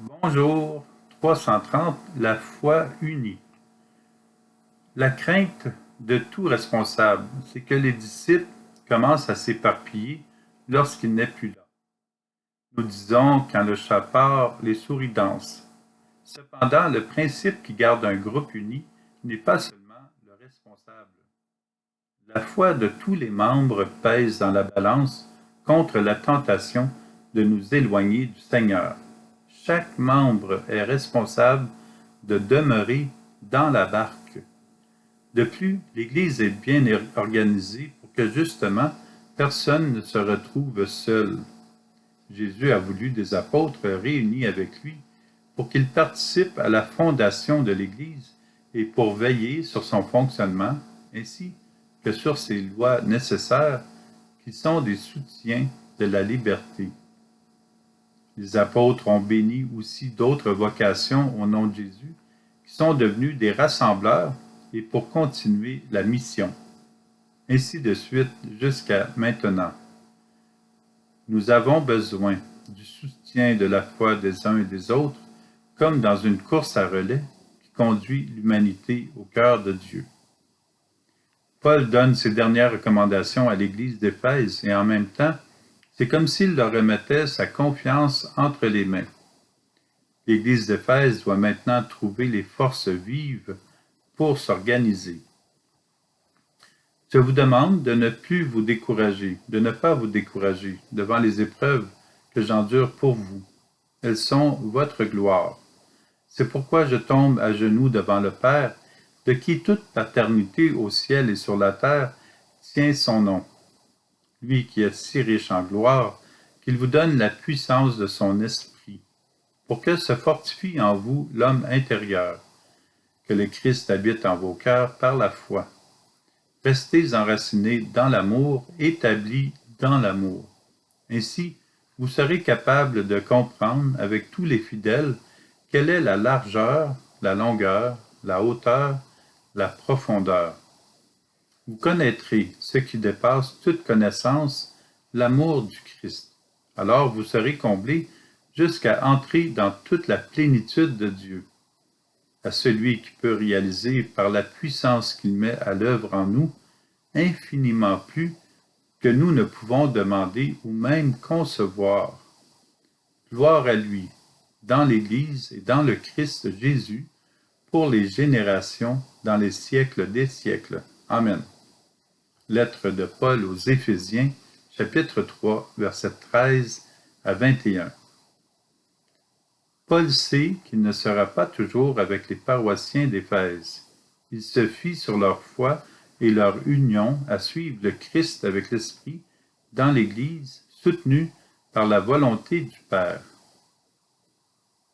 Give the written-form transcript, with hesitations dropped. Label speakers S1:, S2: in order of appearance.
S1: Bonjour, 330, la foi unie. La crainte de tout responsable, c'est que les disciples commencent à s'éparpiller lorsqu'il n'est plus là. Nous disons, quand le chat part, les souris dansent. Cependant, le principe qui garde un groupe uni n'est pas seulement le responsable. La foi de tous les membres pèse dans la balance contre la tentation de nous éloigner du Seigneur. Chaque membre est responsable de demeurer dans la barque. De plus, l'Église est bien organisée pour que justement personne ne se retrouve seul. Jésus a voulu des apôtres réunis avec lui pour qu'ils participent à la fondation de l'Église et pour veiller sur son fonctionnement, ainsi que sur ses lois nécessaires qui sont des soutiens de la liberté. Les apôtres ont béni aussi d'autres vocations au nom de Jésus, qui sont devenus des rassembleurs et pour continuer la mission. Ainsi de suite jusqu'à maintenant. Nous avons besoin du soutien de la foi des uns et des autres, comme dans une course à relais qui conduit l'humanité au cœur de Dieu. Paul donne ses dernières recommandations à l'Église d'Éphèse et en même temps, c'est comme s'il leur remettait sa confiance entre les mains. L'Église d'Éphèse doit maintenant trouver les forces vives pour s'organiser. Je vous demande de ne plus vous décourager, de ne pas vous décourager devant les épreuves que j'endure pour vous. Elles sont votre gloire. C'est pourquoi je tombe à genoux devant le Père, de qui toute paternité au ciel et sur la terre tient son nom. Lui qui est si riche en gloire, qu'il vous donne la puissance de son esprit, pour que se fortifie en vous l'homme intérieur, que le Christ habite en vos cœurs par la foi. Restez enracinés dans l'amour, établis dans l'amour. Ainsi, vous serez capables de comprendre avec tous les fidèles quelle est la largeur, la longueur, la hauteur, la profondeur. Vous connaîtrez ce qui dépasse toute connaissance, l'amour du Christ. Alors vous serez comblés jusqu'à entrer dans toute la plénitude de Dieu. À celui qui peut réaliser par la puissance qu'il met à l'œuvre en nous, infiniment plus que nous ne pouvons demander ou même concevoir. Gloire à lui, dans l'Église et dans le Christ Jésus, pour les générations, dans les siècles des siècles. Amen. Lettre de Paul aux Éphésiens, chapitre 3, versets 13 à 21. Paul sait qu'il ne sera pas toujours avec les paroissiens d'Éphèse. Il se fie sur leur foi et leur union à suivre le Christ avec l'Esprit dans l'Église, soutenue par la volonté du Père.